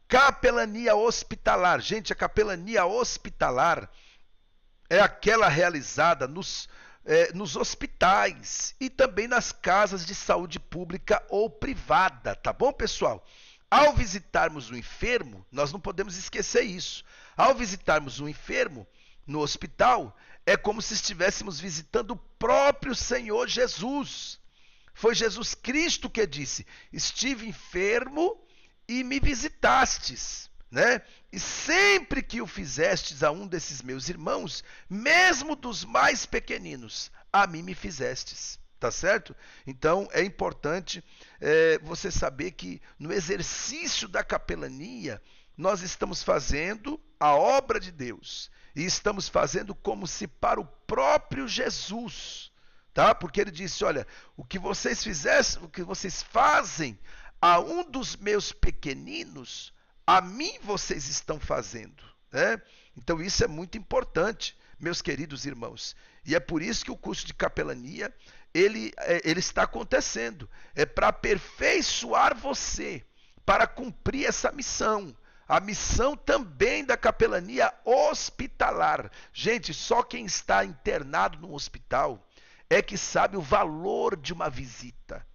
Capelania hospitalar. Gente, a capelania hospitalar é aquela realizada nos hospitais e também nas casas de saúde pública ou privada, tá bom, pessoal? Ao visitarmos o enfermo, nós não podemos esquecer isso. Ao visitarmos o enfermo no hospital, é como se estivéssemos visitando o próprio Senhor Jesus. Foi Jesus Cristo que disse: estive enfermo e me visitastes, né? E sempre que o fizestes a um desses meus irmãos, mesmo dos mais pequeninos, a mim me fizestes. Tá certo? Então é importante você saber que no exercício da capelania nós estamos fazendo a obra de Deus e estamos fazendo como se para o próprio Jesus, tá? Porque ele disse: olha, o que vocês fizessem, o que vocês fazem a um dos meus pequeninos, a mim vocês estão fazendo, né? Então isso é muito importante, meus queridos irmãos. E é por isso que o curso de capelania ele está acontecendo. É para aperfeiçoar você, para cumprir essa missão. A missão também da capelania hospitalar. Gente, só quem está internado no hospital é que sabe o valor de uma visita.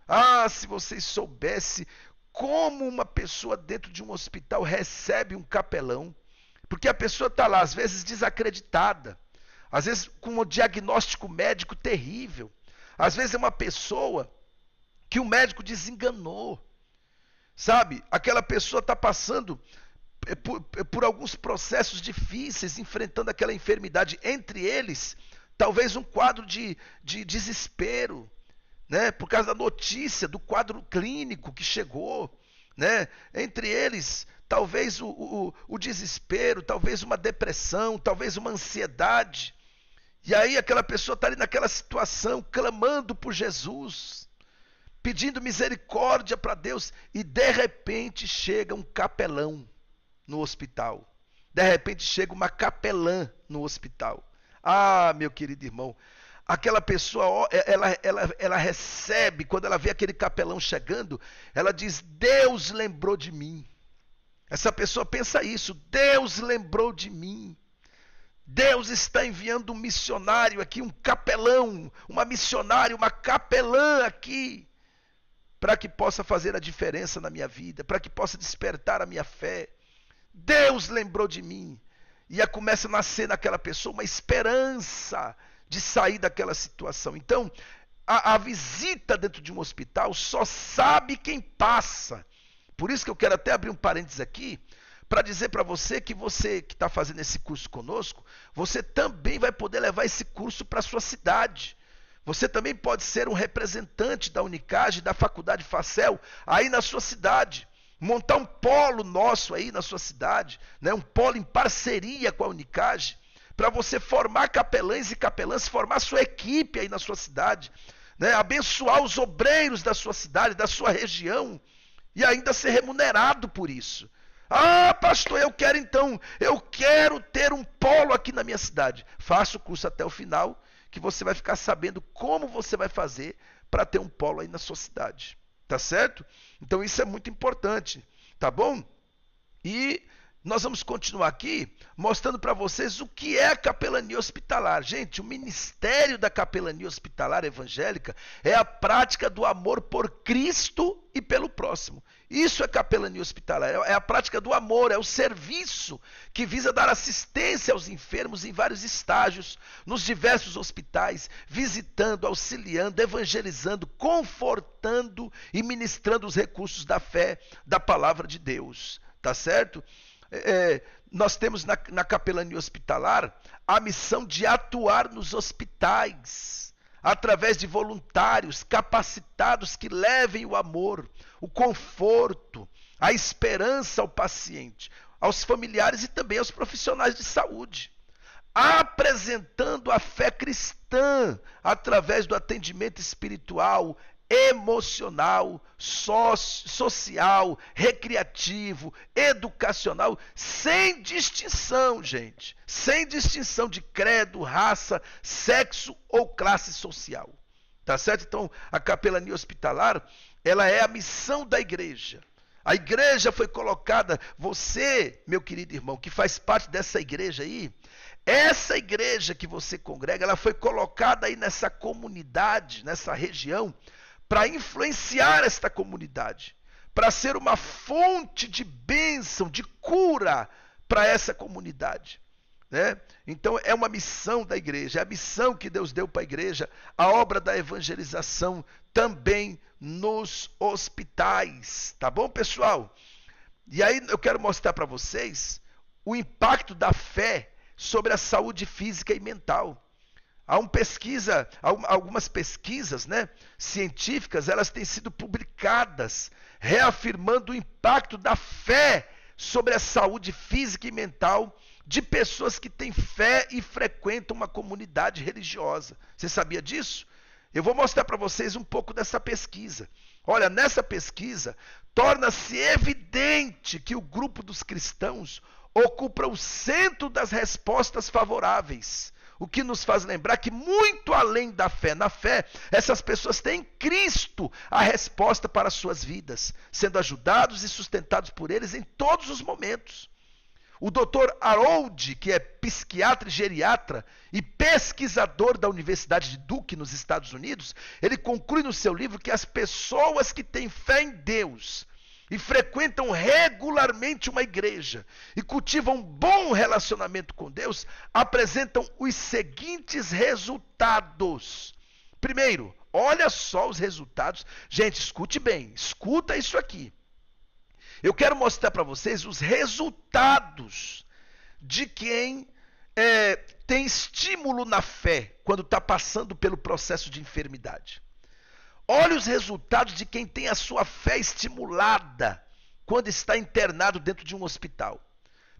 Ah, se vocês soubessem como uma pessoa dentro de um hospital recebe um capelão. Porque a pessoa está lá, às vezes desacreditada, às vezes com um diagnóstico médico terrível, às vezes é uma pessoa que o médico desenganou, sabe? Aquela pessoa está passando por alguns processos difíceis, enfrentando aquela enfermidade, entre eles, talvez um quadro de desespero, né? Por causa da notícia, do quadro clínico que chegou, né? Entre eles, talvez o desespero, talvez uma depressão, talvez uma ansiedade. E aí aquela pessoa está ali naquela situação, clamando por Jesus, pedindo misericórdia para Deus, e de repente chega um capelão no hospital. De repente chega uma capelã no hospital. Ah, meu querido irmão, aquela pessoa, ela recebe, quando ela vê aquele capelão chegando, ela diz: Deus lembrou de mim. Essa pessoa pensa isso: Deus lembrou de mim. Deus está enviando um missionário aqui, um capelão, uma missionária, uma capelã aqui, para que possa fazer a diferença na minha vida, para que possa despertar a minha fé. Deus lembrou de mim. E aí começa a nascer naquela pessoa uma esperança de sair daquela situação. Então, a visita dentro de um hospital só sabe quem passa. Por isso que eu quero até abrir um parênteses aqui, para dizer para você que está fazendo esse curso conosco, você também vai poder levar esse curso para a sua cidade. Você também pode ser um representante da Unicage, da Faculdade Facel, aí na sua cidade. Montar um polo nosso aí na sua cidade, né? Um polo em parceria com a Unicage, para você formar capelães e capelãs, formar sua equipe aí na sua cidade, né? Abençoar os obreiros da sua cidade, da sua região, e ainda ser remunerado por isso. Ah, pastor, eu quero ter um polo aqui na minha cidade. Faça o curso até o final, que você vai ficar sabendo como você vai fazer para ter um polo aí na sua cidade. Tá certo? Então isso é muito importante, tá bom? E nós vamos continuar aqui mostrando para vocês o que é a capelania hospitalar. Gente, o ministério da capelania hospitalar evangélica é a prática do amor por Cristo e pelo próximo. Isso é capelania hospitalar, é a prática do amor, é o serviço que visa dar assistência aos enfermos em vários estágios, nos diversos hospitais, visitando, auxiliando, evangelizando, confortando e ministrando os recursos da fé, da palavra de Deus. Tá certo? Nós temos na capelania hospitalar a missão de atuar nos hospitais, através de voluntários capacitados que levem o amor, o conforto, a esperança ao paciente, aos familiares e também aos profissionais de saúde, apresentando a fé cristã através do atendimento espiritual, emocional, social, recreativo, educacional, sem distinção, gente. Sem distinção de credo, raça, sexo ou classe social. Tá certo? Então, a capelania hospitalar, ela é a missão da igreja. A igreja foi colocada, você, meu querido irmão, que faz parte dessa igreja aí, essa igreja que você congrega, ela foi colocada aí nessa comunidade, nessa região, para influenciar esta comunidade, para ser uma fonte de bênção, de cura para essa comunidade. Né? Então é uma missão da igreja, é a missão que Deus deu para a igreja, a obra da evangelização também nos hospitais, tá bom, pessoal? E aí eu quero mostrar para vocês o impacto da fé sobre a saúde física e mental. Algumas pesquisas, né, científicas, elas têm sido publicadas, reafirmando o impacto da fé sobre a saúde física e mental de pessoas que têm fé e frequentam uma comunidade religiosa. Você sabia disso? Eu vou mostrar para vocês um pouco dessa pesquisa. Olha, nessa pesquisa, torna-se evidente que o grupo dos cristãos ocupa o centro das respostas favoráveis. O que nos faz lembrar que muito além da fé, na fé, essas pessoas têm em Cristo a resposta para as suas vidas, sendo ajudados e sustentados por eles em todos os momentos. O Dr. Harold, que é psiquiatra e geriatra e pesquisador da Universidade de Duke, nos Estados Unidos, ele conclui no seu livro que as pessoas que têm fé em Deus e frequentam regularmente uma igreja e cultivam um bom relacionamento com Deus, apresentam os seguintes resultados. Primeiro, olha só os resultados. Gente, escute bem, escuta isso aqui. Eu quero mostrar para vocês os resultados de quem tem estímulo na fé quando está passando pelo processo de enfermidade. Olha os resultados de quem tem a sua fé estimulada quando está internado dentro de um hospital.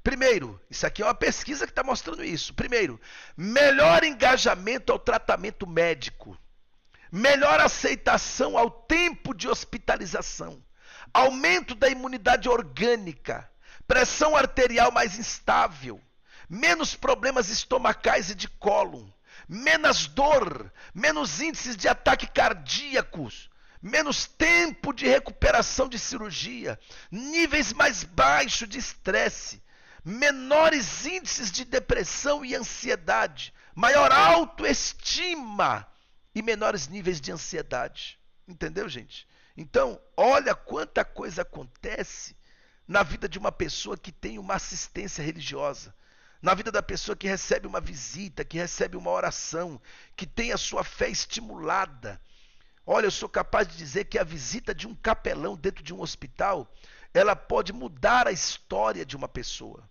Primeiro, isso aqui é uma pesquisa que está mostrando isso. Primeiro, melhor engajamento ao tratamento médico. Melhor aceitação ao tempo de hospitalização. Aumento da imunidade orgânica, pressão arterial mais instável, menos problemas estomacais e de cólon, menos dor, menos índices de ataque cardíacos, menos tempo de recuperação de cirurgia, níveis mais baixos de estresse, menores índices de depressão e ansiedade, maior autoestima e menores níveis de ansiedade. Entendeu, gente? Então, olha quanta coisa acontece na vida de uma pessoa que tem uma assistência religiosa, na vida da pessoa que recebe uma visita, que recebe uma oração, que tem a sua fé estimulada. Olha, eu sou capaz de dizer que a visita de um capelão dentro de um hospital, ela pode mudar a história de uma pessoa.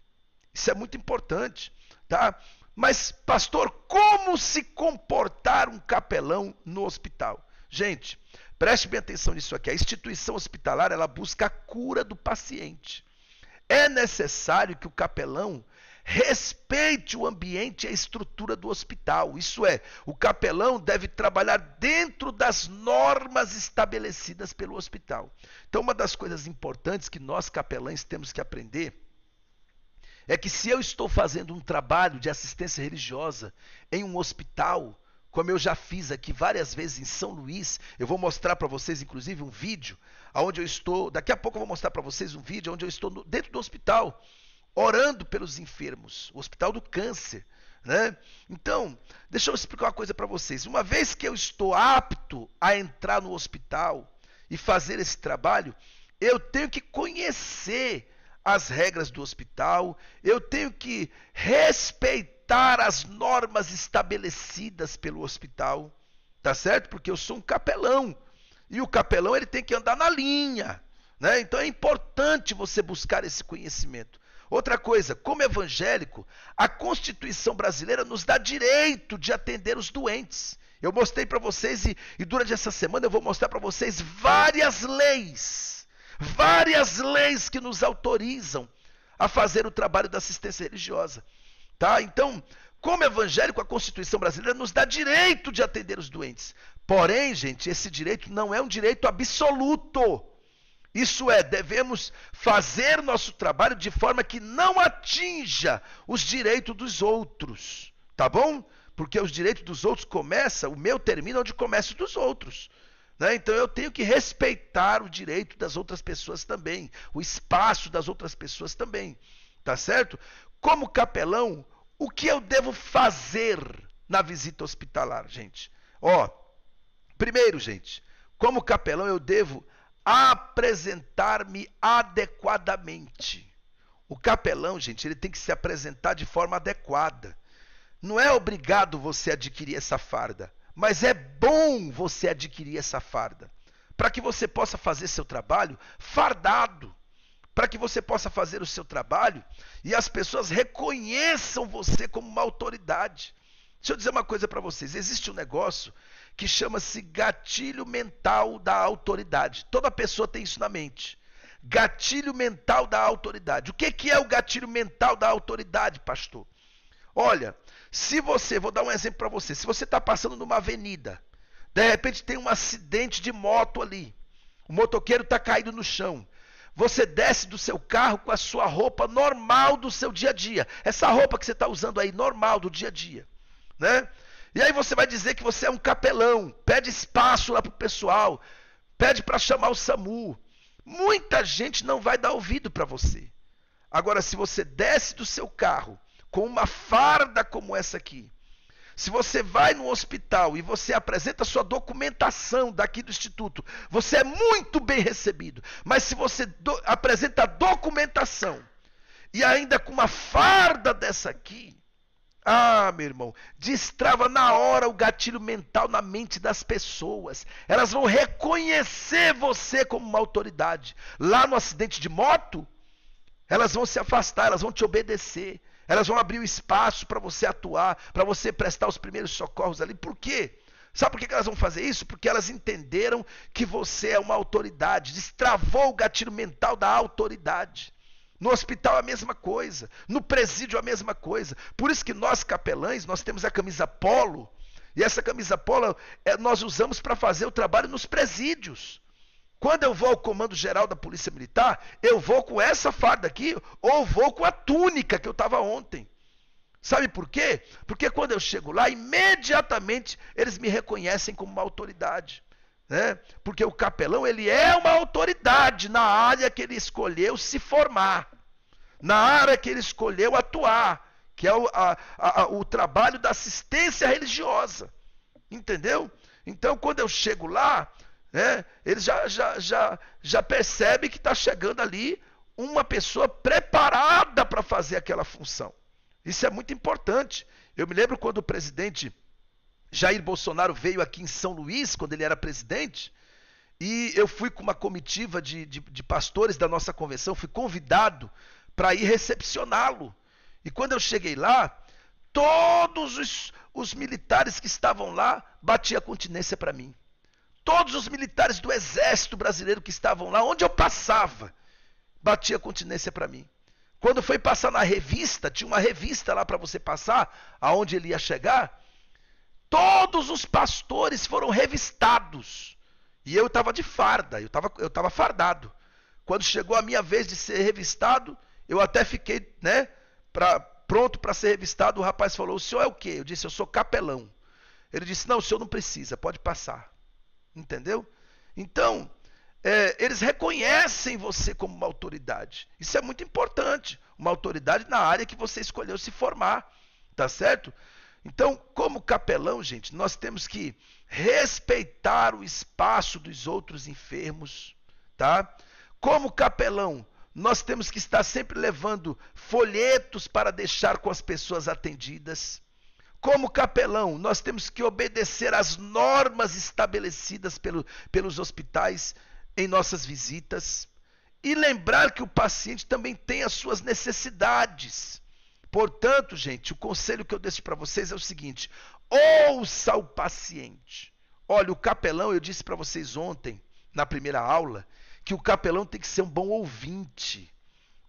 Isso é muito importante, tá? Mas, pastor, como se comportar um capelão no hospital? Gente, preste bem atenção nisso aqui. A instituição hospitalar, ela busca a cura do paciente. É necessário que o capelão respeite o ambiente e a estrutura do hospital. Isso é, o capelão deve trabalhar dentro das normas estabelecidas pelo hospital. Então, uma das coisas importantes que nós capelães temos que aprender é que se eu estou fazendo um trabalho de assistência religiosa em um hospital, como eu já fiz aqui várias vezes em São Luís, eu vou mostrar para vocês, inclusive, um vídeo, onde eu estou, daqui a pouco eu vou mostrar para vocês um vídeo onde eu estou dentro do hospital, orando pelos enfermos, o hospital do câncer, né? Então, deixa eu explicar uma coisa para vocês. Uma vez que eu estou apto a entrar no hospital e fazer esse trabalho, eu tenho que conhecer as regras do hospital, eu tenho que respeitar as normas estabelecidas pelo hospital, tá certo? Porque eu sou um capelão, e o capelão ele tem que andar na linha, né? Então é importante você buscar esse conhecimento. Outra coisa, como evangélico, a Constituição brasileira nos dá direito de atender os doentes. Eu mostrei para vocês e durante essa semana eu vou mostrar para vocês várias leis que nos autorizam a fazer o trabalho da assistência religiosa. Tá? Então, como evangélico, a Constituição brasileira nos dá direito de atender os doentes. Porém, gente, esse direito não é um direito absoluto. Isso é, devemos fazer nosso trabalho de forma que não atinja os direitos dos outros, tá bom? Porque os direitos dos outros começam, o meu termina onde começa o dos outros, né? Então eu tenho que respeitar o direito das outras pessoas também, o espaço das outras pessoas também, tá certo? Como capelão, o que eu devo fazer na visita hospitalar, gente? Ó, primeiro, gente, como capelão eu devo apresentar-me adequadamente. O capelão, gente, ele tem que se apresentar de forma adequada. Não é obrigado você adquirir essa farda, mas é bom você adquirir essa farda, para que você possa fazer seu trabalho fardado, para que você possa fazer o seu trabalho e as pessoas reconheçam você como uma autoridade. Deixa eu dizer uma coisa para vocês, existe um negócio que chama-se gatilho mental da autoridade. Toda pessoa tem isso na mente. Gatilho mental da autoridade. O que é o gatilho mental da autoridade, pastor? Olha, se você, vou dar um exemplo para você, se você está passando numa avenida, de repente tem um acidente de moto ali, o motoqueiro está caído no chão, você desce do seu carro com a sua roupa normal do seu dia a dia, essa roupa que você está usando aí, normal do dia a dia, né? E aí você vai dizer que você é um capelão, pede espaço lá para o pessoal, pede para chamar o SAMU, muita gente não vai dar ouvido para você. Agora, se você desce do seu carro com uma farda como essa aqui, se você vai no hospital e você apresenta sua documentação daqui do instituto, você é muito bem recebido. Mas se você apresenta a documentação e ainda com uma farda dessa aqui, meu irmão, destrava na hora o gatilho mental na mente das pessoas. Elas vão reconhecer você como uma autoridade. Lá no acidente de moto, elas vão se afastar, elas vão te obedecer. Elas vão abrir o espaço para você atuar, para você prestar os primeiros socorros ali. Por quê? Sabe por que elas vão fazer isso? Porque elas entenderam que você é uma autoridade. Destravou o gatilho mental da autoridade. No hospital a mesma coisa. No presídio a mesma coisa. Por isso que nós capelães, nós temos a camisa polo. E essa camisa polo nós usamos para fazer o trabalho nos presídios. Quando eu vou ao comando geral da Polícia Militar, eu vou com essa farda aqui, ou vou com a túnica que eu estava ontem. Sabe por quê? Porque quando eu chego lá, imediatamente eles me reconhecem como uma autoridade. Né? Porque o capelão, ele é uma autoridade na área que ele escolheu se formar. Na área que ele escolheu atuar. Que é o trabalho da assistência religiosa. Entendeu? Então, quando eu chego lá, ele já percebe que está chegando ali uma pessoa preparada para fazer aquela função. Isso é muito importante. Eu me lembro quando o presidente Jair Bolsonaro veio aqui em São Luís, quando ele era presidente, e eu fui com uma comitiva de pastores da nossa convenção, fui convidado para ir recepcioná-lo. E quando eu cheguei lá, todos os militares que estavam lá batiam continência para mim. Todos os militares do exército brasileiro que estavam lá, onde eu passava, batia continência para mim. Quando foi passar na revista, tinha uma revista lá para você passar, aonde ele ia chegar, todos os pastores foram revistados. E eu estava de farda, eu estava fardado. Quando chegou a minha vez de ser revistado, eu até fiquei, pronto para ser revistado. O rapaz falou, o senhor é o quê? Eu disse, eu sou capelão. Ele disse, não, o senhor não precisa, pode passar. Entendeu? Então, eles reconhecem você como uma autoridade. Isso é muito importante. Uma autoridade na área que você escolheu se formar. Tá certo? Então, como capelão, gente, nós temos que respeitar o espaço dos outros enfermos. Tá? Como capelão, nós temos que estar sempre levando folhetos para deixar com as pessoas atendidas. Como capelão, nós temos que obedecer às normas estabelecidas pelos hospitais em nossas visitas e lembrar que o paciente também tem as suas necessidades. Portanto, gente, o conselho que eu deixo para vocês é o seguinte: ouça o paciente. Olha, o capelão, eu disse para vocês ontem, na primeira aula, que o capelão tem que ser um bom ouvinte.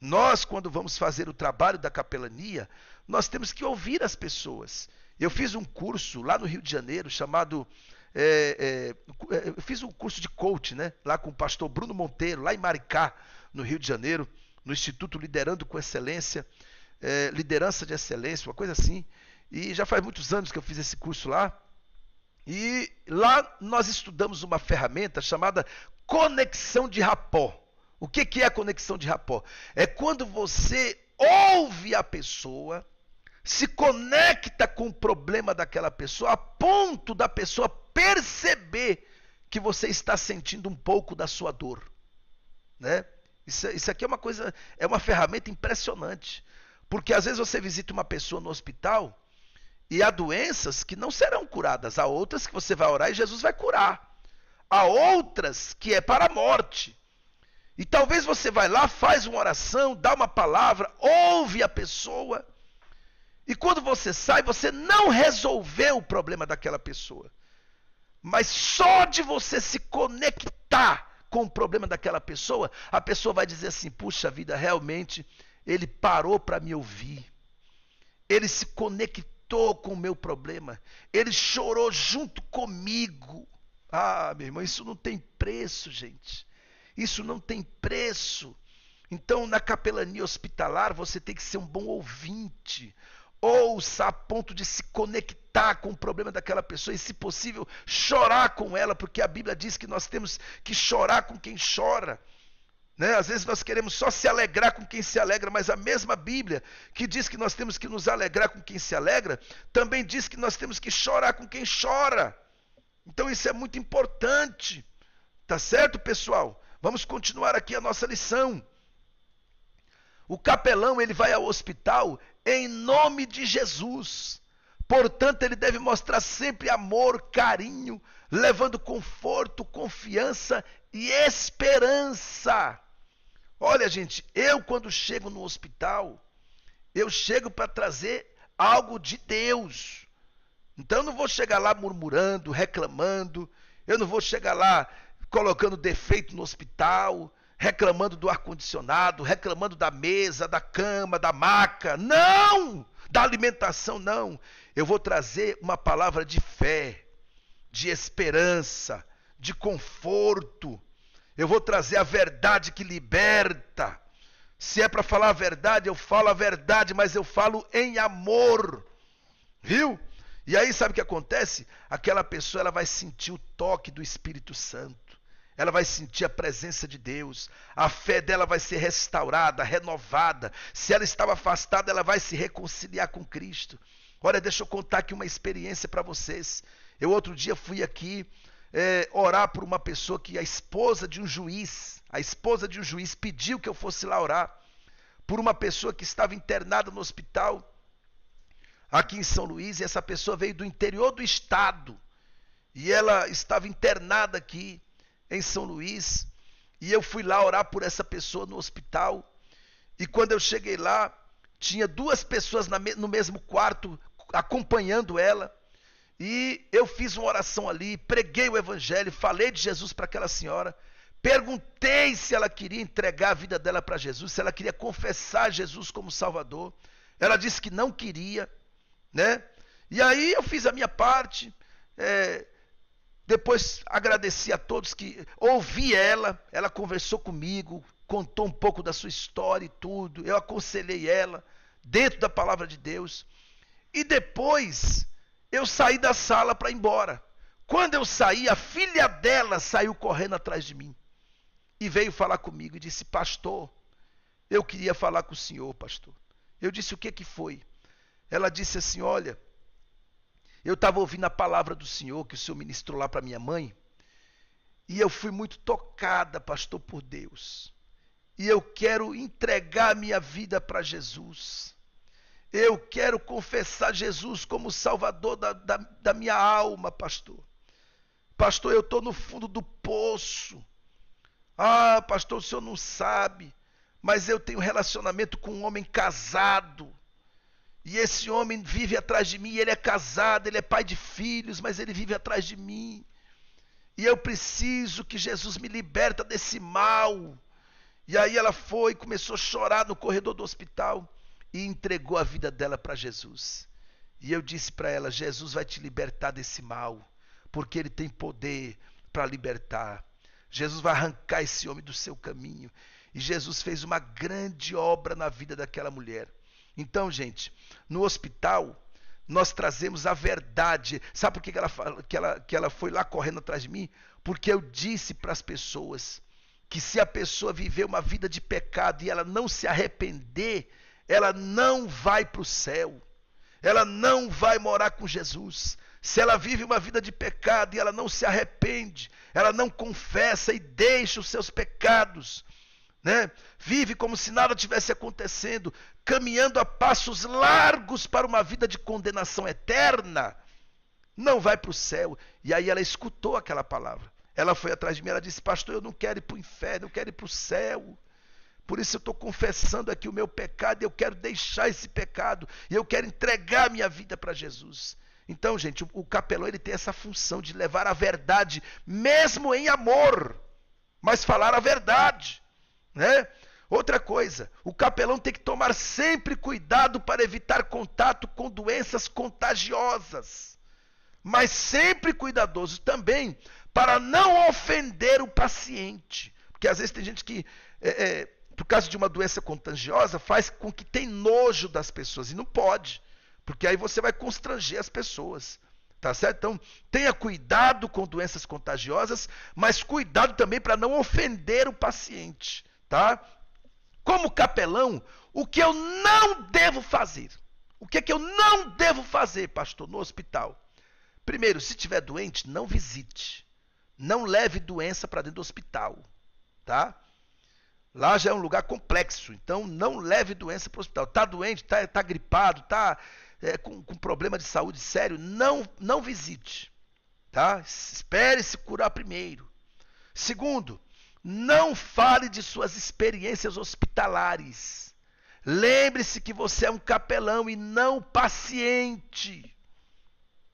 Nós, quando vamos fazer o trabalho da capelania, nós temos que ouvir as pessoas. Eu fiz um curso lá no Rio de Janeiro chamado... eu fiz um curso de coach, lá com o pastor Bruno Monteiro, lá em Maricá, no Rio de Janeiro, no Instituto Liderando com Excelência, Liderança de Excelência, uma coisa assim. E já faz muitos anos que eu fiz esse curso lá. E lá nós estudamos uma ferramenta chamada conexão de rapport. O que é a conexão de rapport? É quando você ouve a pessoa, se conecta com o problema daquela pessoa, a ponto da pessoa perceber que você está sentindo um pouco da sua dor, né? Isso aqui é uma coisa, é uma ferramenta impressionante, porque às vezes você visita uma pessoa no hospital e há doenças que não serão curadas, há outras que você vai orar e Jesus vai curar, há outras que é para a morte. E talvez você vai lá, faz uma oração, dá uma palavra, ouve a pessoa, e quando você sai, você não resolveu o problema daquela pessoa. Mas só de você se conectar com o problema daquela pessoa, a pessoa vai dizer assim: puxa vida, realmente ele parou para me ouvir. Ele se conectou com o meu problema. Ele chorou junto comigo. Ah, meu irmão, isso não tem preço, gente. Isso não tem preço. Então, na capelania hospitalar, você tem que ser um bom ouvinte. Ouça a ponto de se conectar com o problema daquela pessoa e, se possível, chorar com ela, porque a Bíblia diz que nós temos que chorar com quem chora, né? Às vezes nós queremos só se alegrar com quem se alegra, mas a mesma Bíblia que diz que nós temos que nos alegrar com quem se alegra, também diz que nós temos que chorar com quem chora. Então isso é muito importante, tá certo, pessoal? Vamos continuar aqui a nossa lição. O capelão, ele vai ao hospital em nome de Jesus. Portanto, ele deve mostrar sempre amor, carinho, levando conforto, confiança e esperança. Olha, gente, eu quando chego no hospital, eu chego para trazer algo de Deus. Então eu não vou chegar lá murmurando, reclamando, eu não vou chegar lá colocando defeito no hospital, reclamando do ar-condicionado, reclamando da mesa, da cama, da maca. Não! Da alimentação, não. Eu vou trazer uma palavra de fé, de esperança, de conforto. Eu vou trazer a verdade que liberta. Se é para falar a verdade, eu falo a verdade, mas eu falo em amor. Viu? E aí sabe o que acontece? Aquela pessoa, ela vai sentir o toque do Espírito Santo. Ela vai sentir a presença de Deus, a fé dela vai ser restaurada, renovada. Se ela estava afastada, ela vai se reconciliar com Cristo. Olha, deixa eu contar aqui uma experiência para vocês. Eu outro dia fui aqui orar por uma pessoa que a esposa de um juiz pediu que eu fosse lá orar, por uma pessoa que estava internada no hospital, aqui em São Luís, e essa pessoa veio do interior do estado, e ela estava internada aqui, em São Luís, e eu fui lá orar por essa pessoa no hospital, e quando eu cheguei lá, tinha duas pessoas no mesmo quarto, acompanhando ela, e eu fiz uma oração ali, preguei o evangelho, falei de Jesus para aquela senhora, perguntei se ela queria entregar a vida dela para Jesus, se ela queria confessar Jesus como Salvador. Ela disse que não queria, né? E aí eu fiz a minha parte, depois agradeci a todos que ouvi ela conversou comigo, contou um pouco da sua história e tudo, eu aconselhei ela dentro da palavra de Deus, e depois eu saí da sala para ir embora. Quando eu saí, a filha dela saiu correndo atrás de mim e veio falar comigo e disse: pastor, eu queria falar com o senhor, pastor. Eu disse: o que foi? Ela disse assim: olha, eu estava ouvindo a palavra do Senhor, que o Senhor ministrou lá para minha mãe, e eu fui muito tocada, pastor, por Deus. E eu quero entregar a minha vida para Jesus. Eu quero confessar Jesus como Salvador da minha alma, pastor. Pastor, eu estou no fundo do poço. Ah, pastor, o senhor não sabe, mas eu tenho relacionamento com um homem casado. E esse homem vive atrás de mim, ele é casado, ele é pai de filhos, mas ele vive atrás de mim. E eu preciso que Jesus me liberta desse mal. E aí ela foi, começou a chorar no corredor do hospital e entregou a vida dela para Jesus. E eu disse para ela: Jesus vai te libertar desse mal, porque ele tem poder para libertar. Jesus vai arrancar esse homem do seu caminho. E Jesus fez uma grande obra na vida daquela mulher. Então, gente, no hospital, nós trazemos a verdade. Sabe por que ela foi lá correndo atrás de mim? Porque eu disse para as pessoas que se a pessoa viver uma vida de pecado e ela não se arrepender, ela não vai para o céu. Ela não vai morar com Jesus. Se ela vive uma vida de pecado e ela não se arrepende, ela não confessa e deixa os seus pecados, né? Vive como se nada tivesse acontecendo, caminhando a passos largos para uma vida de condenação eterna, não vai para o céu. E aí ela escutou aquela palavra. Ela foi atrás de mim, ela disse: pastor, eu não quero ir para o inferno, eu quero ir para o céu. Por isso eu estou confessando aqui o meu pecado, e eu quero deixar esse pecado, e eu quero entregar minha vida para Jesus. Então, gente, o capelão ele tem essa função de levar a verdade, mesmo em amor, mas falar a verdade, né? Outra coisa, o capelão tem que tomar sempre cuidado para evitar contato com doenças contagiosas, mas sempre cuidadoso também para não ofender o paciente, porque às vezes tem gente que por causa de uma doença contagiosa, faz com que tenha nojo das pessoas, e não pode, porque aí você vai constranger as pessoas, tá certo? Então, tenha cuidado com doenças contagiosas, mas cuidado também para não ofender o paciente, tá? Como capelão, o que eu não devo fazer? O que é que eu não devo fazer, pastor, no hospital? Primeiro, se estiver doente, não visite. Não leve doença para dentro do hospital, tá? Lá já é um lugar complexo, então não leve doença para o hospital. Está doente, está gripado, está com problema de saúde sério, não visite, tá? Espere se curar primeiro. Segundo, não fale de suas experiências hospitalares. Lembre-se que você é um capelão e não paciente.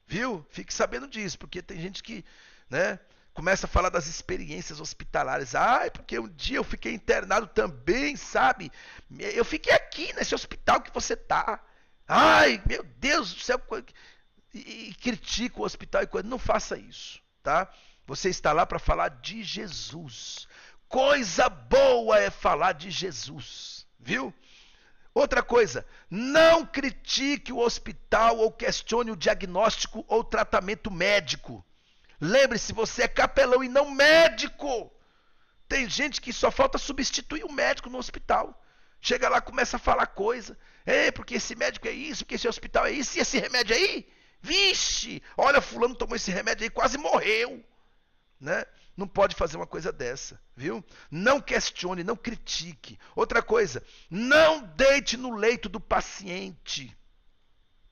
Viu? Fique sabendo disso, porque tem gente que, né, começa a falar das experiências hospitalares. Ai, porque um dia eu fiquei internado também, sabe? Eu fiquei aqui nesse hospital que você tá. Ai, meu Deus do céu. E critica o hospital e coisa. Não faça isso, tá? Você está lá para falar de Jesus. Coisa boa é falar de Jesus, viu? Outra coisa, não critique o hospital ou questione o diagnóstico ou tratamento médico. Lembre-se, você é capelão e não médico. Tem gente que só falta substituir o médico no hospital. Chega lá, começa a falar coisa. Porque esse médico é isso, porque esse hospital é isso, e esse remédio aí? Vixe, olha, fulano tomou esse remédio aí, quase morreu. Né? Não pode fazer uma coisa dessa, viu? Não questione, não critique. Outra coisa, não deite no leito do paciente.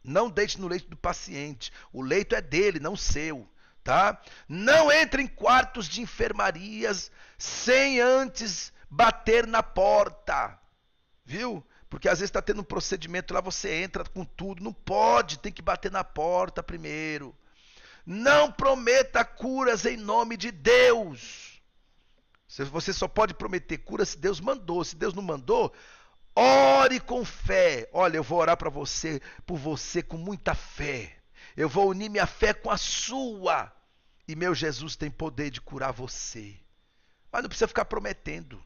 Não deite no leito do paciente. O leito é dele, não seu. Tá? Não entre em quartos de enfermarias sem antes bater na porta, viu? Porque às vezes está tendo um procedimento lá, você entra com tudo, não pode, tem que bater na porta primeiro. Não prometa curas em nome de Deus. Você só pode prometer cura se Deus mandou. Se Deus não mandou, ore com fé. Olha, eu vou orar por você com muita fé. Eu vou unir minha fé com a sua. E meu Jesus tem poder de curar você. Mas não precisa ficar prometendo,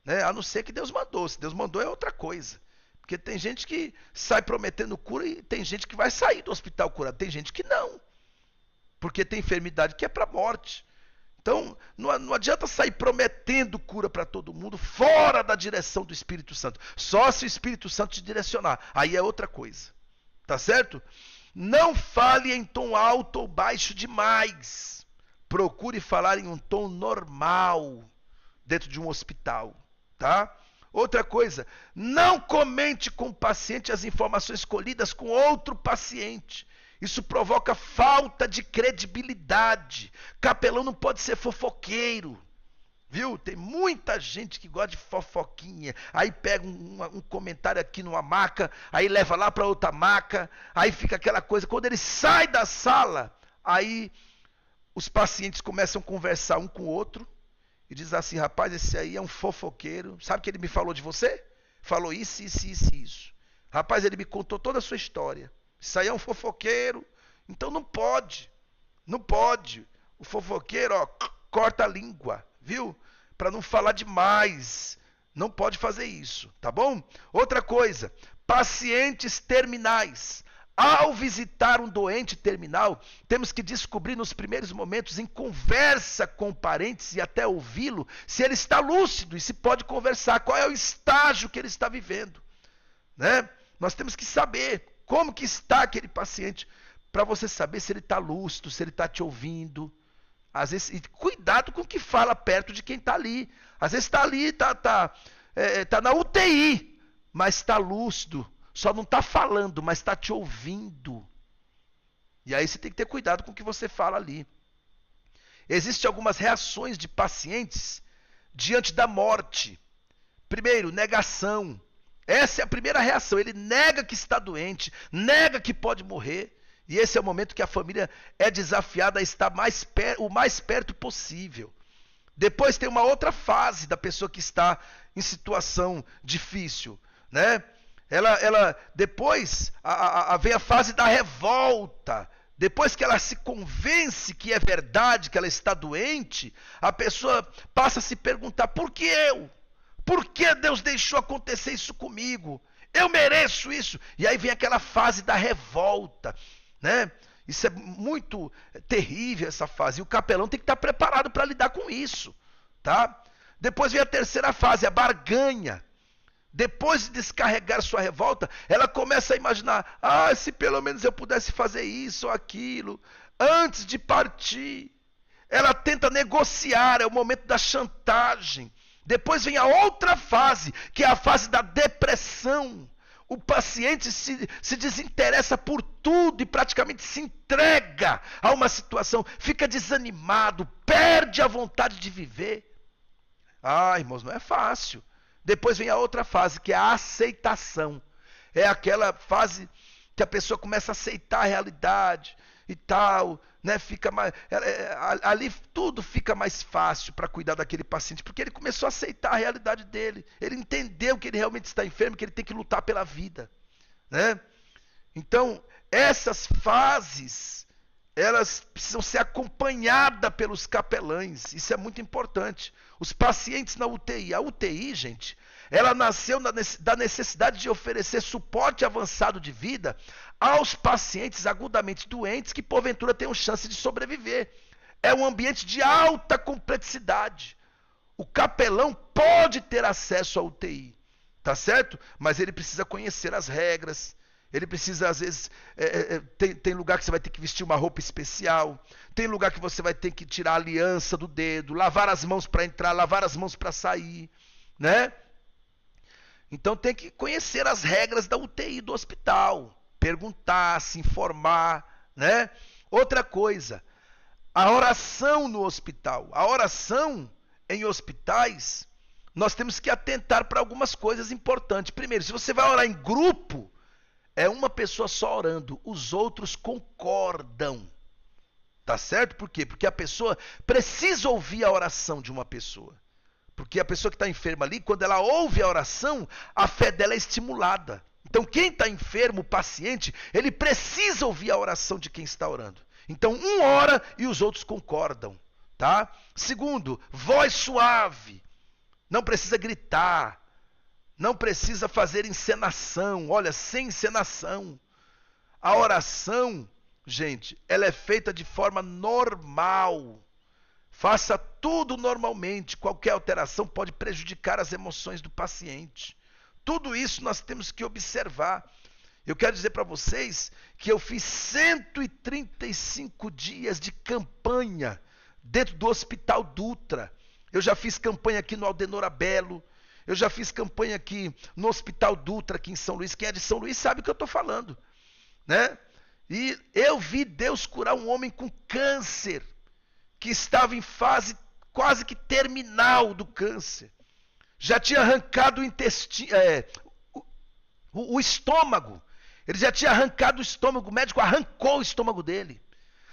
né? A não ser que Deus mandou. Se Deus mandou é outra coisa. Porque tem gente que sai prometendo cura e tem gente que vai sair do hospital curado. Tem gente que não. Porque tem enfermidade que é para a morte. Então, não adianta sair prometendo cura para todo mundo fora da direção do Espírito Santo. Só se o Espírito Santo te direcionar. Aí é outra coisa. Tá certo? Não fale em tom alto ou baixo demais. Procure falar em um tom normal dentro de um hospital, tá? Outra coisa, não comente com o paciente as informações colhidas com outro paciente. Isso provoca falta de credibilidade. Capelão não pode ser fofoqueiro. Viu? Tem muita gente que gosta de fofoquinha. Aí pega um comentário aqui numa maca, aí leva lá para outra maca, aí fica aquela coisa. Quando ele sai da sala, aí os pacientes começam a conversar um com o outro e diz assim: rapaz, esse aí é um fofoqueiro. Sabe o que ele me falou de você? Falou isso, isso, isso, isso. Rapaz, ele me contou toda a sua história. Isso aí é um fofoqueiro. Então não pode. Não pode. O fofoqueiro, ó, corta a língua. Viu? Para não falar demais. Não pode fazer isso, tá bom? Outra coisa, pacientes terminais. Ao visitar um doente terminal, temos que descobrir nos primeiros momentos, em conversa com parentes e até ouvi-lo, se ele está lúcido e se pode conversar, qual é o estágio que ele está vivendo, né? Nós temos que saber como que está aquele paciente, para você saber se ele está lúcido, se ele está te ouvindo. Às vezes, e cuidado com o que fala perto de quem está ali. Às vezes está ali, está na UTI, mas está lúcido. Só não está falando, mas está te ouvindo. E aí você tem que ter cuidado com o que você fala ali. Existem algumas reações de pacientes diante da morte. Primeiro, negação. Essa é a primeira reação. Ele nega que está doente, nega que pode morrer. E esse é o momento que a família é desafiada a estar o mais perto possível. Depois tem uma outra fase da pessoa que está em situação difícil, né? Depois vem a fase da revolta. Depois que ela se convence que é verdade, que ela está doente, a pessoa passa a se perguntar: por que eu? Por que Deus deixou acontecer isso comigo? Eu mereço isso. E aí vem aquela fase da revolta, né? Isso é muito terrível, essa fase. E o capelão tem que estar preparado para lidar com isso, tá? Depois vem a terceira fase, a barganha. Depois de descarregar sua revolta, ela começa a imaginar: ah, se pelo menos eu pudesse fazer isso ou aquilo antes de partir. Ela tenta negociar, é o momento da chantagem. Depois vem a outra fase, que é a fase da depressão. O paciente se desinteressa por tudo e praticamente se entrega a uma situação, fica desanimado, perde a vontade de viver. Ah, irmãos, não é fácil. Depois vem a outra fase, que é a aceitação. É aquela fase que a pessoa começa a aceitar a realidade e tal, né? Ali tudo fica mais fácil para cuidar daquele paciente, porque ele começou a aceitar a realidade dele. Ele entendeu que ele realmente está enfermo, que ele tem que lutar pela vida, né? Então, essas fases, elas precisam ser acompanhadas pelos capelães. Isso é muito importante. Os pacientes na UTI. A UTI, gente, ela nasceu da necessidade de oferecer suporte avançado de vida aos pacientes agudamente doentes que porventura tenham chance de sobreviver. É um ambiente de alta complexidade. O capelão pode ter acesso à UTI, tá certo? Mas ele precisa conhecer as regras. Ele precisa, às vezes, tem lugar que você vai ter que vestir uma roupa especial, tem lugar que você vai ter que tirar a aliança do dedo, lavar as mãos para entrar, lavar as mãos para sair, né? Então tem que conhecer as regras da UTI do hospital, perguntar, se informar, né? Outra coisa, a oração no hospital. A oração em hospitais, nós temos que atentar para algumas coisas importantes. Primeiro, se você vai orar em grupo, é uma pessoa só orando, os outros concordam. Tá certo? Por quê? Porque a pessoa precisa ouvir a oração de uma pessoa. Porque a pessoa que está enferma ali, quando ela ouve a oração, a fé dela é estimulada. Então quem está enfermo, o paciente, ele precisa ouvir a oração de quem está orando. Então um ora e os outros concordam, tá? Segundo, voz suave. Não precisa gritar. Não precisa fazer encenação. Olha, sem encenação. A oração, gente, ela é feita de forma normal. Faça tudo normalmente. Qualquer alteração pode prejudicar as emoções do paciente. Tudo isso nós temos que observar. Eu quero dizer para vocês que eu fiz 135 dias de campanha dentro do Hospital Dutra. Eu já fiz campanha aqui no Aldenor Abelo. Eu já fiz campanha aqui no Hospital Dutra, aqui em São Luís. Quem é de São Luís sabe o que eu estou falando, né? E eu vi Deus curar um homem com câncer, que estava em fase quase que terminal do câncer. Já tinha arrancado o intestino, o estômago. Ele já tinha arrancado o estômago, o médico arrancou o estômago dele.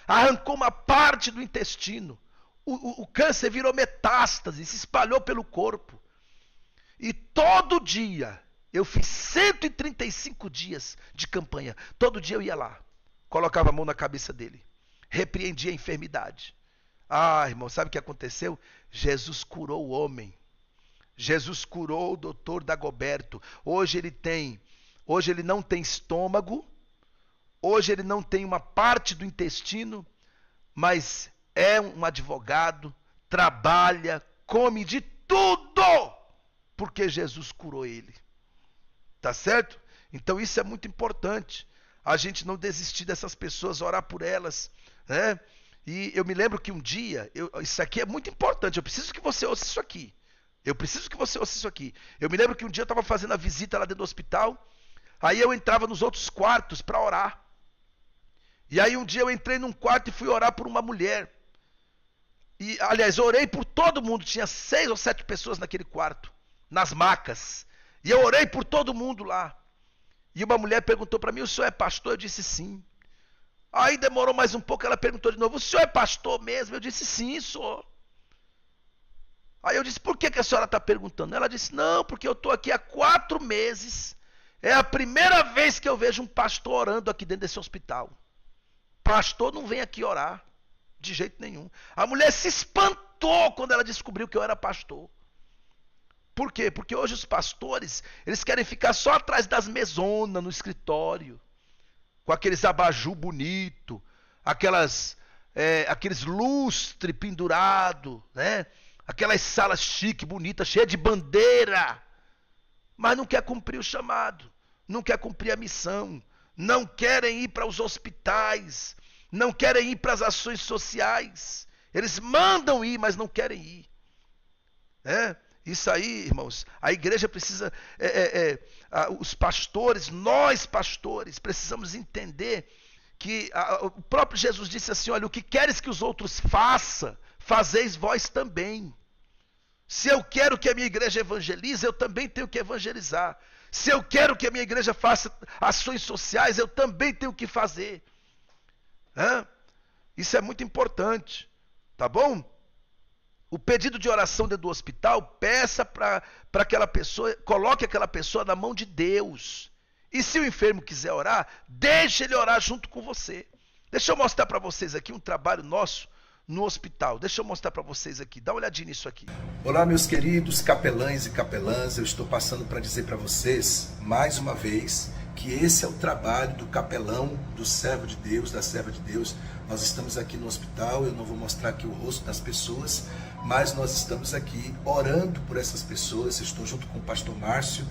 Arrancou uma parte do intestino. O câncer virou metástase, se espalhou pelo corpo. E todo dia, eu fiz 135 dias de campanha. Todo dia eu ia lá, colocava a mão na cabeça dele, repreendia a enfermidade. Ah, irmão, sabe o que aconteceu? Jesus curou o homem. Jesus curou o doutor Dagoberto. Hoje ele não tem estômago, Hoje ele não tem uma parte do intestino, mas é um advogado, trabalha, come de tudo, porque Jesus curou ele. Tá certo? Então isso é muito importante. A gente não desistir dessas pessoas, orar por elas, né? E eu me lembro que um dia, isso aqui é muito importante, eu preciso que você ouça isso aqui. Eu preciso que você ouça isso aqui. Eu me lembro que um dia eu estava fazendo a visita lá dentro do hospital, aí eu entrava nos outros quartos para orar. E aí um dia eu entrei num quarto e fui orar por uma mulher. E, aliás, eu orei por todo mundo, tinha 6 ou 7 pessoas naquele quarto, nas macas. E eu orei por todo mundo lá. E uma mulher perguntou para mim, o senhor é pastor? Eu disse sim. Aí demorou mais um pouco, ela perguntou de novo, o senhor é pastor mesmo? Eu disse sim, sou. Aí eu disse, por que a senhora está perguntando? Ela disse, não, porque eu estou aqui há 4 meses. É a primeira vez que eu vejo um pastor orando aqui dentro desse hospital. Pastor não vem aqui orar, de jeito nenhum. A mulher se espantou quando ela descobriu que eu era pastor. Por quê? Porque hoje os pastores, eles querem ficar só atrás das mesonas no escritório, com aqueles abajur bonito, aqueles lustre pendurado, né? Aquelas salas chique, bonitas, cheias de bandeira, mas não quer cumprir o chamado, não quer cumprir a missão, não querem ir para os hospitais, não querem ir para as ações sociais. Eles mandam ir, mas não querem ir. Isso aí, irmãos, a igreja precisa, os pastores, nós pastores, precisamos entender que o próprio Jesus disse assim, olha, o que queres que os outros façam, fazeis vós também. Se eu quero que a minha igreja evangelize, eu também tenho que evangelizar. Se eu quero que a minha igreja faça ações sociais, eu também tenho que fazer. Isso é muito importante, tá bom? O pedido de oração dentro do hospital, peça para aquela pessoa, coloque aquela pessoa na mão de Deus. E se o enfermo quiser orar, deixe ele orar junto com você. Deixa eu mostrar para vocês aqui um trabalho nosso no hospital. Deixa eu mostrar para vocês aqui, dá uma olhadinha nisso aqui. Olá, meus queridos capelães e capelãs, eu estou passando para dizer para vocês, mais uma vez, que esse é o trabalho do capelão, do servo de Deus, da serva de Deus. Nós estamos aqui no hospital, eu não vou mostrar aqui o rosto das pessoas, mas nós estamos aqui orando por essas pessoas. Eu estou junto com o pastor Márcio,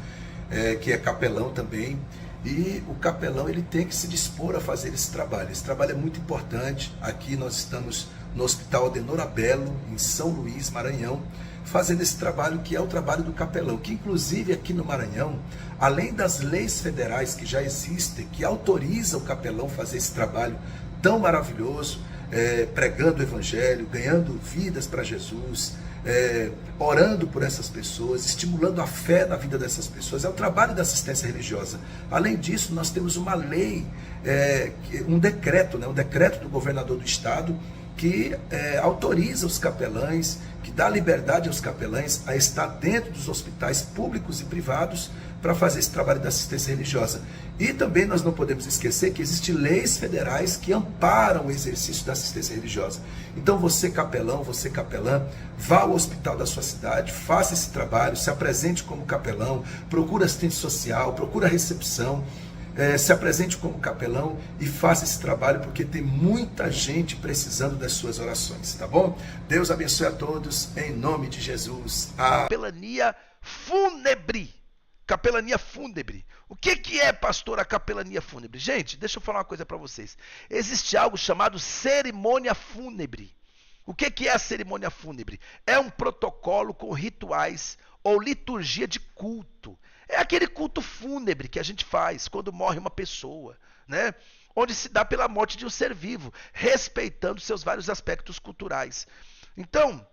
que é capelão também, e o capelão ele tem que se dispor a fazer esse trabalho. Esse trabalho é muito importante. Aqui nós estamos no Hospital Adenor Abelo, em São Luís, Maranhão, fazendo esse trabalho que é o trabalho do capelão, que inclusive aqui no Maranhão, além das leis federais que já existem, que autorizam o capelão a fazer esse trabalho tão maravilhoso, pregando o evangelho, ganhando vidas para Jesus, orando por essas pessoas, estimulando a fé na vida dessas pessoas, é o trabalho da assistência religiosa. Além disso, nós temos uma lei, um decreto do governador do estado, que autoriza os capelães, que dá liberdade aos capelães a estar dentro dos hospitais públicos e privados para fazer esse trabalho da assistência religiosa. E também nós não podemos esquecer que existem leis federais que amparam o exercício da assistência religiosa. Então você capelão, você capelã, vá ao hospital da sua cidade, faça esse trabalho, se apresente como capelão, procura assistente social, procura recepção, se apresente como capelão e faça esse trabalho, porque tem muita gente precisando das suas orações, tá bom? Deus abençoe a todos, em nome de Jesus. Capelania fúnebre. Capelania fúnebre. O que é, pastor, a capelania fúnebre? Gente, deixa eu falar uma coisa para vocês. Existe algo chamado cerimônia fúnebre. O que é a cerimônia fúnebre? É um protocolo com rituais ou liturgia de culto. É aquele culto fúnebre que a gente faz quando morre uma pessoa, né? Onde se dá pela morte de um ser vivo, respeitando seus vários aspectos culturais. Então,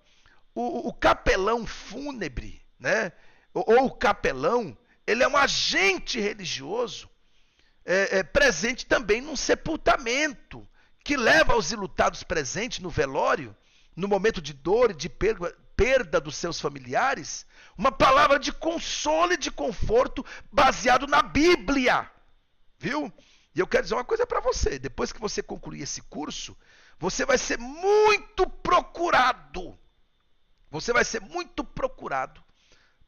o capelão fúnebre, né? Ou o capelão, ele é um agente religioso presente também num sepultamento, que leva aos enlutados presentes no velório, no momento de dor e de perda dos seus familiares, uma palavra de consolo e de conforto baseado na Bíblia, viu? E eu quero dizer uma coisa para você, depois que você concluir esse curso, você vai ser muito procurado,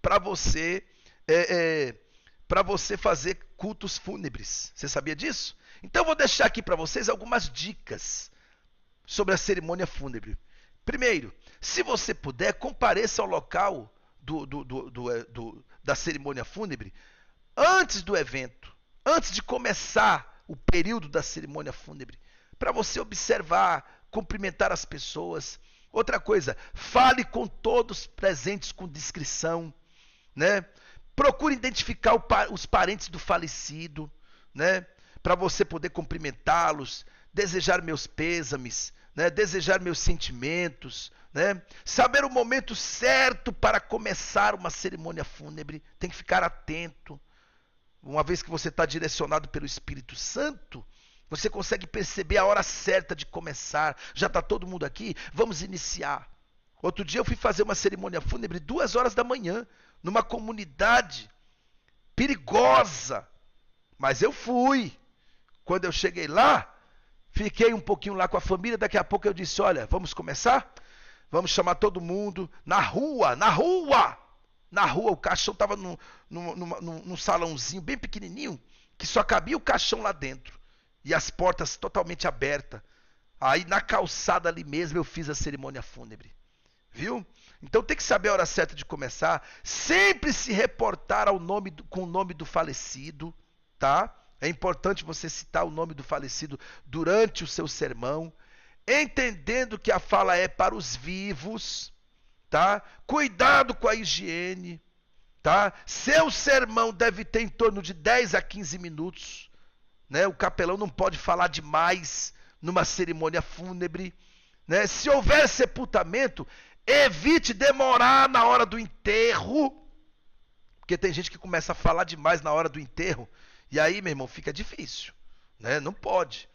para você fazer cultos fúnebres. Você sabia disso? Então eu vou deixar aqui para vocês algumas dicas sobre a cerimônia fúnebre. Primeiro, se você puder, compareça ao local da cerimônia fúnebre antes do evento, antes de começar o período da cerimônia fúnebre, para você observar, cumprimentar as pessoas. Outra coisa, fale com todos presentes com discrição, né? Procure identificar os parentes do falecido, né? Para você poder cumprimentá-los, desejar meus pêsames, né? Desejar meus sentimentos, né? Saber o momento certo para começar uma cerimônia fúnebre, tem que ficar atento. Uma vez que você está direcionado pelo Espírito Santo, você consegue perceber a hora certa de começar. Já está todo mundo aqui? Vamos iniciar. Outro dia eu fui fazer uma cerimônia fúnebre 2 horas da manhã, numa comunidade perigosa. Mas eu fui. Quando eu cheguei lá, fiquei um pouquinho lá com a família. Daqui a pouco eu disse, olha, vamos começar? Vamos chamar todo mundo na rua, na rua. Na rua, o caixão estava num salãozinho bem pequenininho, que só cabia o caixão lá dentro. E as portas totalmente abertas. Aí na calçada ali mesmo eu fiz a cerimônia fúnebre. Viu? Então tem que saber a hora certa de começar. Sempre se reportar com o nome do falecido. Tá? É importante você citar o nome do falecido durante o seu sermão. Entendendo que a fala é para os vivos. Tá? Cuidado com a higiene. Tá? Seu sermão deve ter em torno de 10 a 15 minutos. Né? O capelão não pode falar demais numa cerimônia fúnebre. Né? Se houver sepultamento, evite demorar na hora do enterro. Porque tem gente que começa a falar demais na hora do enterro. E aí, meu irmão, fica difícil. Né? Não pode.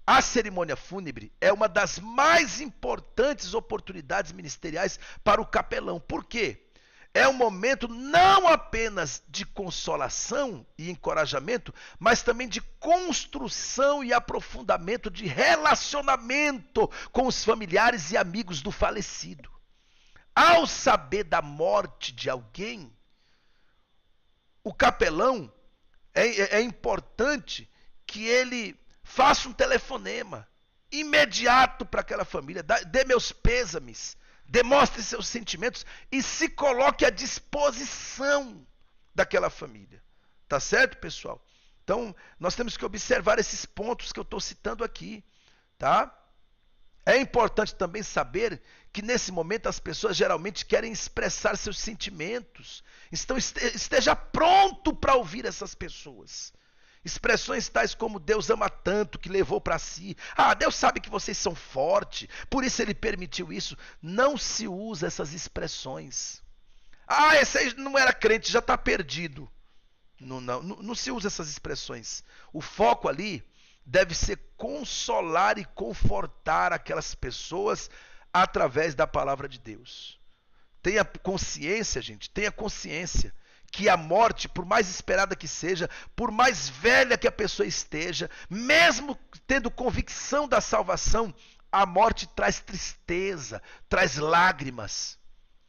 A cerimônia fúnebre é uma das mais importantes oportunidades ministeriais para o capelão. Por quê? É um momento não apenas de consolação e encorajamento, mas também de construção e aprofundamento de relacionamento com os familiares e amigos do falecido. Ao saber da morte de alguém, o capelão é importante que ele faça um telefonema imediato para aquela família, dê meus pêsames, demonstre seus sentimentos e se coloque à disposição daquela família. Tá certo, pessoal? Então, nós temos que observar esses pontos que eu estou citando aqui. Tá? É importante também saber que nesse momento as pessoas geralmente querem expressar seus sentimentos. Então, esteja pronto para ouvir essas pessoas. Expressões tais como Deus ama tanto que levou para si. Ah, Deus sabe que vocês são fortes, por isso ele permitiu isso. Não se usa essas expressões. Ah, esse aí não era crente, já está perdido. Não se usa essas expressões. O foco ali deve ser consolar e confortar aquelas pessoas através da palavra de Deus. Tenha consciência, gente, tenha consciência que a morte, por mais esperada que seja, por mais velha que a pessoa esteja, mesmo tendo convicção da salvação, a morte traz tristeza, traz lágrimas.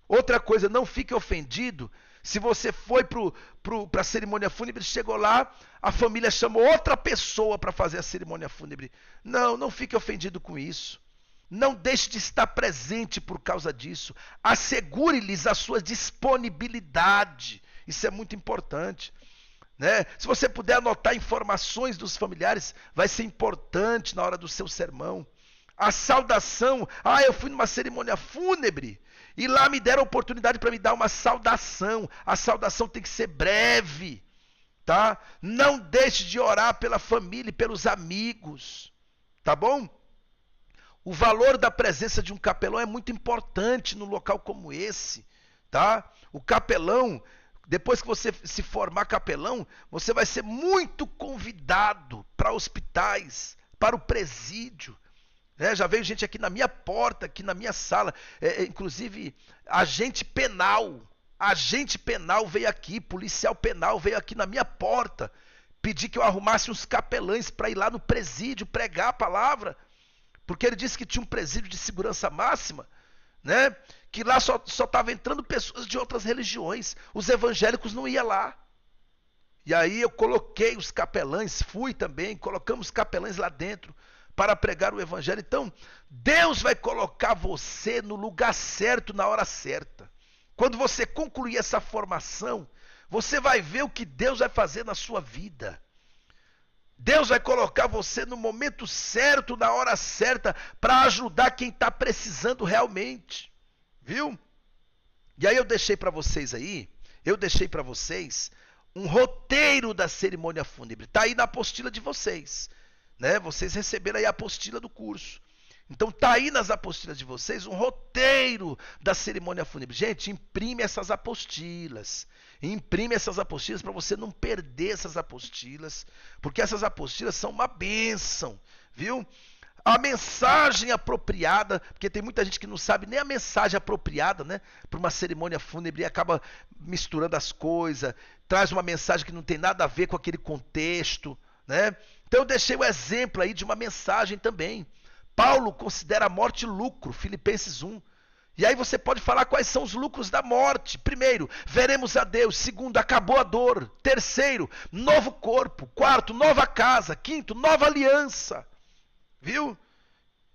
Outra coisa, não fique ofendido se você foi para a cerimônia fúnebre, chegou lá, a família chamou outra pessoa para fazer a cerimônia fúnebre. Não fique ofendido com isso. Não deixe de estar presente por causa disso. Assegure-lhes a sua disponibilidade. Isso é muito importante. Né? Se você puder anotar informações dos familiares, vai ser importante na hora do seu sermão. A saudação. Ah, eu fui numa cerimônia fúnebre e lá me deram a oportunidade para me dar uma saudação. A saudação tem que ser breve. Tá? Não deixe de orar pela família e pelos amigos. Tá bom? O valor da presença de um capelão é muito importante num local como esse. Tá? O capelão, depois que você se formar capelão, você vai ser muito convidado para hospitais, para o presídio. Já veio gente aqui na minha porta, aqui na minha sala, inclusive agente penal veio aqui, policial penal veio aqui na minha porta, pedir que eu arrumasse uns capelães para ir lá no presídio pregar a palavra, porque ele disse que tinha um presídio de segurança máxima, né? Que lá só estava entrando pessoas de outras religiões, os evangélicos não iam lá. E aí eu coloquei os capelães, fui também, colocamos capelães lá dentro para pregar o evangelho. Então, Deus vai colocar você no lugar certo, na hora certa. Quando você concluir essa formação, você vai ver o que Deus vai fazer na sua vida. Deus vai colocar você no momento certo, na hora certa, para ajudar quem está precisando realmente. Viu? E aí eu deixei para vocês um roteiro da cerimônia fúnebre. Está aí na apostila de vocês. Né? Vocês receberam aí a apostila do curso. Então está aí nas apostilas de vocês um roteiro da cerimônia fúnebre. Gente, imprime essas apostilas. Imprime essas apostilas para você não perder essas apostilas. Porque essas apostilas são uma bênção. Viu? A mensagem apropriada, porque tem muita gente que não sabe nem a mensagem apropriada, né, para uma cerimônia fúnebre e acaba misturando as coisas, traz uma mensagem que não tem nada a ver com aquele contexto, né? Então eu deixei o exemplo aí de uma mensagem também. Paulo considera a morte lucro, Filipenses 1. E aí você pode falar quais são os lucros da morte. Primeiro, veremos a Deus. Segundo, acabou a dor. Terceiro, novo corpo. Quarto, nova casa. Quinto, nova aliança. Viu?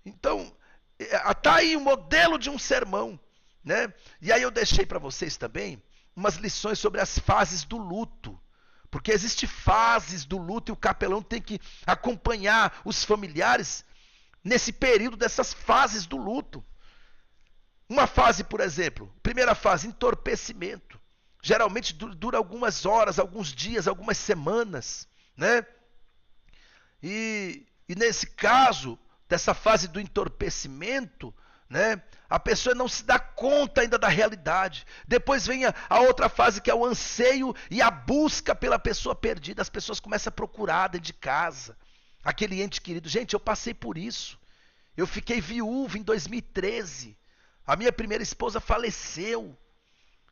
Então, está aí o modelo de um sermão, né? E aí eu deixei para vocês também umas lições sobre as fases do luto. Porque existem fases do luto e o capelão tem que acompanhar os familiares nesse período dessas fases do luto. Uma fase, por exemplo, primeira fase, entorpecimento. Geralmente dura algumas horas, alguns dias, algumas semanas, né? E nesse caso, dessa fase do entorpecimento, né, a pessoa não se dá conta ainda da realidade. Depois vem a outra fase, que é o anseio e a busca pela pessoa perdida. As pessoas começam a procurar dentro de casa aquele ente querido. Gente, eu passei por isso. Eu fiquei viúvo em 2013. A minha primeira esposa faleceu.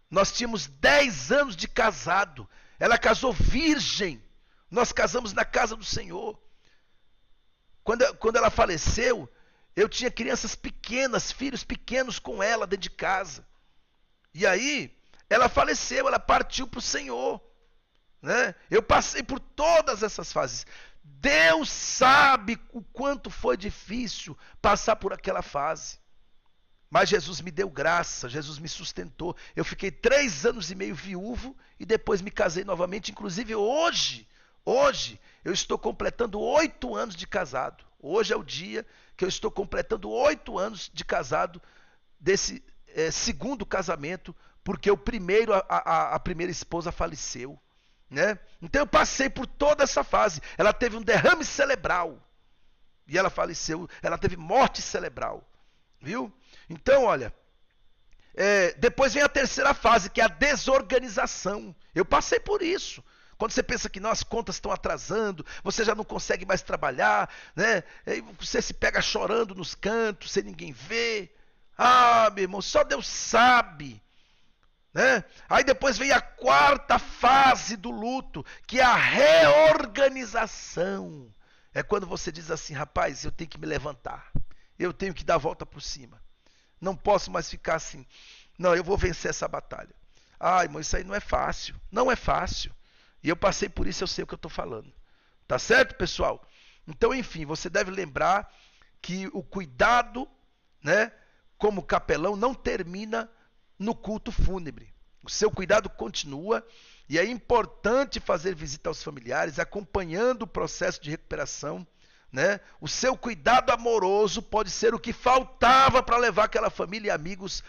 Nós tínhamos 10 anos de casado. Ela casou virgem. Nós casamos na casa do Senhor. Quando ela faleceu, eu tinha crianças pequenas, filhos pequenos com ela dentro de casa. E aí, ela faleceu, ela partiu para o Senhor. Né? Eu passei por todas essas fases. Deus sabe o quanto foi difícil passar por aquela fase. Mas Jesus me deu graça, Jesus me sustentou. Eu fiquei 3 anos e meio viúvo e depois me casei novamente. Inclusive hoje eu estou completando 8 anos de casado. Hoje é o dia que eu estou completando 8 anos de casado desse segundo casamento, porque o primeiro, a primeira esposa faleceu. Né? Então eu passei por toda essa fase. Ela teve um derrame cerebral e ela faleceu. Ela teve morte cerebral. Viu? Então, olha, depois vem a terceira fase, que é a desorganização. Eu passei por isso. Quando você pensa que não, as contas estão atrasando, você já não consegue mais trabalhar, né? Você se pega chorando nos cantos, sem ninguém ver. Ah, meu irmão, só Deus sabe. Né? Aí depois vem a quarta fase do luto, que é a reorganização. É quando você diz assim, rapaz, eu tenho que me levantar. Eu tenho que dar a volta por cima. Não posso mais ficar assim. Não, eu vou vencer essa batalha. Ah, irmão, isso aí não é fácil. Não é fácil. E eu passei por isso, eu sei o que eu estou falando. Tá certo, pessoal? Então, enfim, você deve lembrar que o cuidado, né, como capelão, não termina no culto fúnebre. O seu cuidado continua e é importante fazer visita aos familiares, acompanhando o processo de recuperação. Né? O seu cuidado amoroso pode ser o que faltava para levar aquela família e amigos